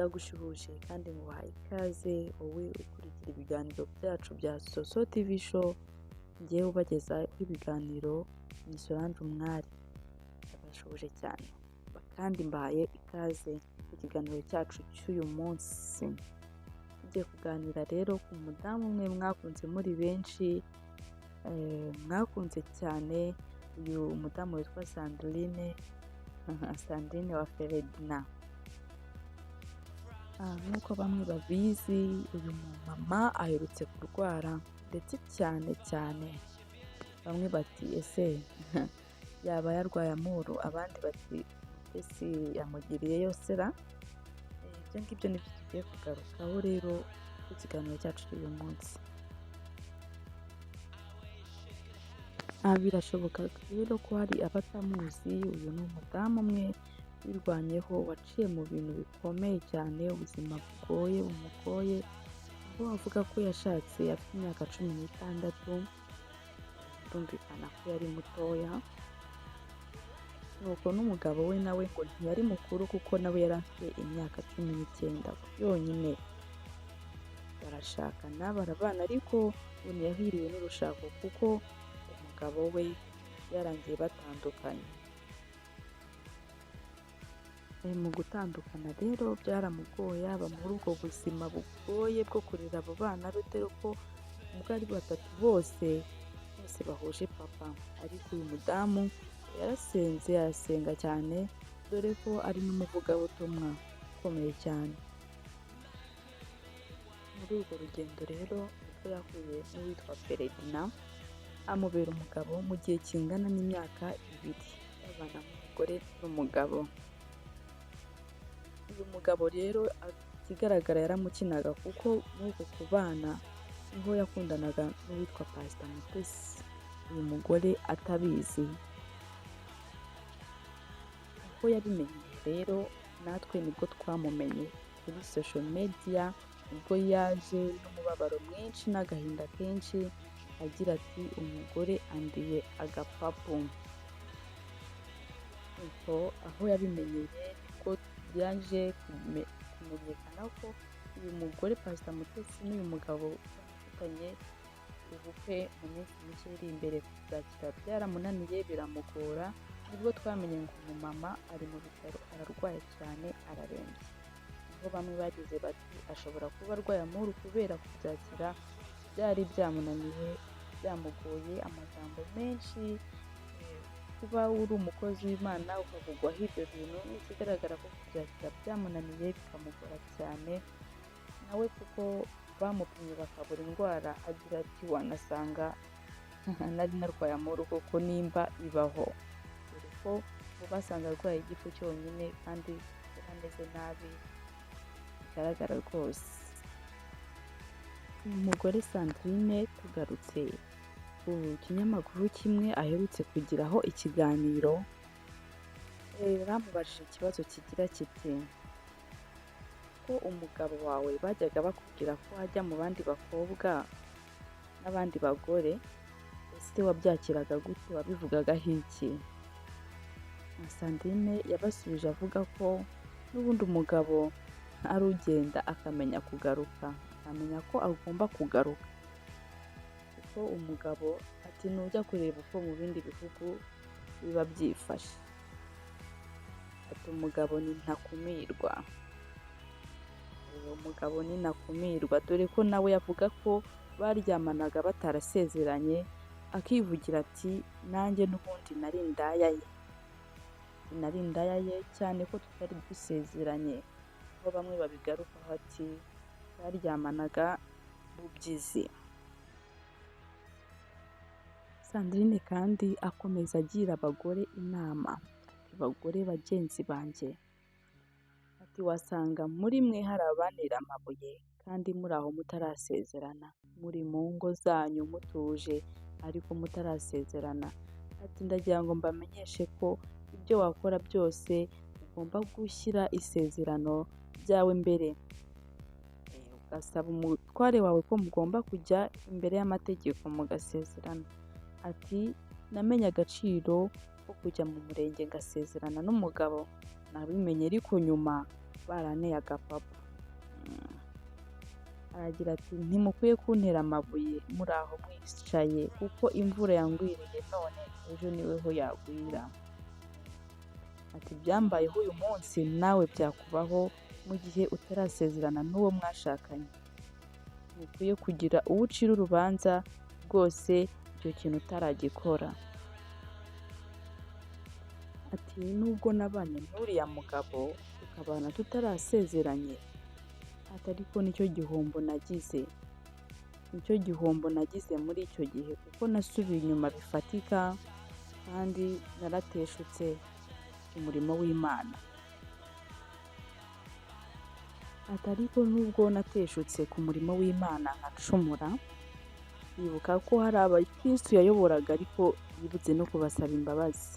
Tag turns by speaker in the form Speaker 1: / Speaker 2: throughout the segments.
Speaker 1: Ndagushuhuje kandi nguhaye ikaze wowe ukurikira ibiganiro byacu bya Soso TV Show, ngewe ubagezaho ibiganiro ni Solange Umwari. Ndabashuhuje cyane kandi mbahaye ikaze ku kiganiro cyacu cy'uyu munsi. Tugiye kuganira rero ku mudamu umwe mwakunze muri benshi, mwakunze cyane uyu mudamu witwa Sandrine wa Feredina. Nk'uko bamwe babizi, uyu mumama aherutse kurwara ndetse cyane bamwe bati ese yaba yarwaye amuru, abandi bati ese yamugiriyeyo sera. Ibyo ngibyo nibyo tugiye kugarukaho rero ku kiganiro cyacu cy'uyu munsi. Birashoboka rero ko hari abatamuzi. Uyu ni umudamu umwe wirwanyeho, waciye mu bintu bikomeye cyane, ubuzima bumugoye, aho avuga ko yashatse afite imyaka 16. Birumvikana ko yari mutoya, nuko n'umugabo we nawe ngo ntiyari mukuru kuko nawe yari afite imyaka 19 yonyine. Barashakana barabana, ariko ubu yahiriwe n'urushako kuko umugabo we yarangiye batandukanye. Mu gutandukana rero byaramugoye, aba muri ubwo buzima bugoye bwo kurera abo bana be, dore ko ubwo ari batatu bose bahuje papa. Ariko uyu mudamu arasenga cyane, dore ko ari n'umuvugabutumwa ukomeye cyane. Muri urwo rugendo rero ubwo yahuye n'uwitwa Feredina, amubera umugabo mu gihe kingana n'imyaka 2, babana nk'umugore n'umugabo. Uyu mugabo rero ikigaragara yaramukinaga, kuko nk'uko kubana niho yakundanaga n'uwitwa Pastor Mutesi, uyu mugore atabizi. Uko yabimenye rero natwe nibwo twamumenye kuri social media, ubwo yaje n'umubabaro mwinshi n'agahinda kenshi agira ati umugore andiye agapapu. Ubwo aho yabimenyeye ko yaje kumenyekana ko uyu mugore Pastor Mutesi n'uyu mugabo bafitanye ubukwe mu minsi mike iri imbere. Kuzakira byaramunaniye, biramugora, nibwo twamenye ngo umumama ari mu bitaro, ararwaye cyane, ararembye. Aho bamwe bagize bati ashobora kuba arwaye amuru kubera kubyakira byari byamunaniye, byamugoye, amagambo menshi. Kuba uri umukozi w'Imana ukavugwaho ibyo bintu, ikigaragara ko kubyakira byamunaniye bikamugora cyane. Nawe kuko bamupimye bakabura indwara, agira ati wanasanga nari narwaye amuru koko nimba bibaho, dore ko basanga arwaye igifu cyonyine kandi ameze nabi bigaragara rwose. Umugore Sandrine, tugarutse ku kinyamakuru kimwe aherutse kugiraho ikiganiro, bamubajije ikibazo kigira kiti ko umugabo wawe bajyaga bakubwira ko ajya mu bandi bakobwa n'abandi bagore, ese wabyakiraga gute, wabivugagaho iki? Sandrine yabasubije avuga ko n'ubundi umugabo ari ugenda akamenya kugaruka, akamenya ko agomba kugaruka, kuko umugabo ati nujya kureba uko mu bindi bihugu biba byifashe, ati umugabo ni ntakumirwa. Uwo mugabo ni ntakumirwa, dore ko nawe yavuga ko baryamanaga batarasezeranye, akivugira ati nanjye n'ubundi nari indaya ye cyane ko tutari dusezeranye. Aho bamwe babigarukaho ati baryamanaga bubyizi. Sandrine kandi akomeza agira abagore inama, abagore bagenzi banjye, ati wasanga muri mwe hari abanira amabuye kandi muri aho mutarasezerana, muri mu ngo zanyu mutuje ariko mutarasezerana. Ati ndagira ngo mbamenyeshe ko ibyo wakora byose ugomba gushyira isezerano byawe mbere, ugasaba umutware wawe ko mugomba kujya imbere y'amategeko mugasezerana. Ati namenye agaciro ko kujya mu murenge ngasezerana n'umugabo, nabimenye ariko nyuma baraneye agapapa. Aragira ati ntimukwiye kuntera amabuye muri aho mwicaye kuko imvura yangwiriye none ejo niweho yagwira. Ati byambayeho uyu munsi nawe byakubaho mu gihe utarasezerana n'uwo mwashakanye. Ntukwiye kugira uwo ucira urubanza rwose icyo kintu utaragikora. Ati nubwo nabanye n'uriya mugabo tukabana tutarasezeranye, ati ariko nicyo gihombo nagize. Nicyo gihombo nagize muri icyo gihe kuko nasubiye inyuma bifatika kandi narateshutse umurimo w'Imana. Ati ariko nubwo nateshutse ku murimo w'Imana nkacumura, yibuka ko hari abakristo yayoboraga ariko yibutse no kubasaba imbabazi.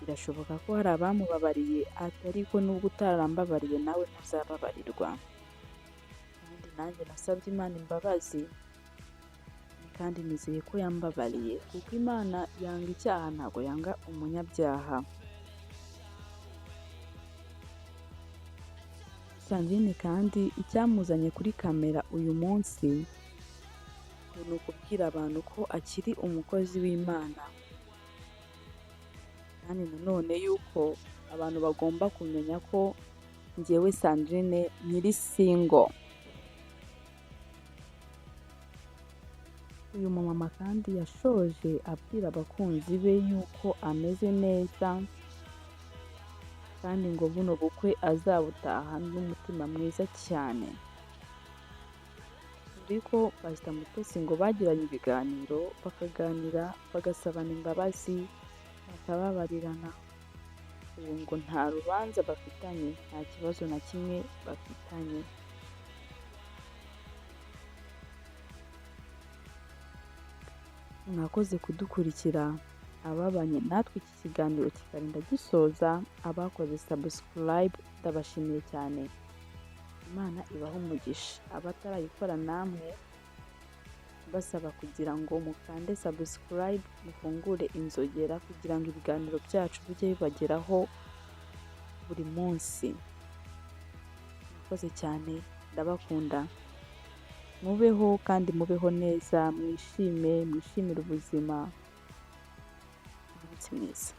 Speaker 1: Birashoboka ko hari abamubabariye, ati ariko nubwo utarambabariye nawe ntuzababarirwa. Kandi nanjye nasabye Imana imbabazi kandi nizeye ko yambabariye kuko Imana yanga icyaha ntabwo yanga umunyabyaha. Sandrine kandi icyamuzanye kuri kamera uyu munsi ni ukubwira abantu ko akiri umukozi w'Imana, kandi nanone yuko abantu bagomba kumenya ko njyewe Sandrine nkiri single. Uyu mumama kandi yashoje abwira abakunzi be yuko ameze neza kandi ngo buno bukwe azabutaha n'umutima mwiza cyane. Ariko Pastor Mutesi ngo bagiranye ibiganiro bakaganira bagasabana imbabazi bakababarirana. Ubu ngo nta rubanza bafitanye, nta kibazo na kimwe bafitanye. Mwakoze kudukurikira ababanye natwe iki kiganiro kikarinda gisoza. Abakoze subscribe ndabashimiye cyane, Imana ibahe umugisha. Abatarayikora namwe basaba kugira ngo mukande subscribe, mufungure inzogera kugira ngo ibiganiro byacu bijye bibageraho buri munsi. Mwakoze cyane, ndabakunda. Mubeho kandi mubeho neza, mwishimire ubuzima. Umunsi mwiza.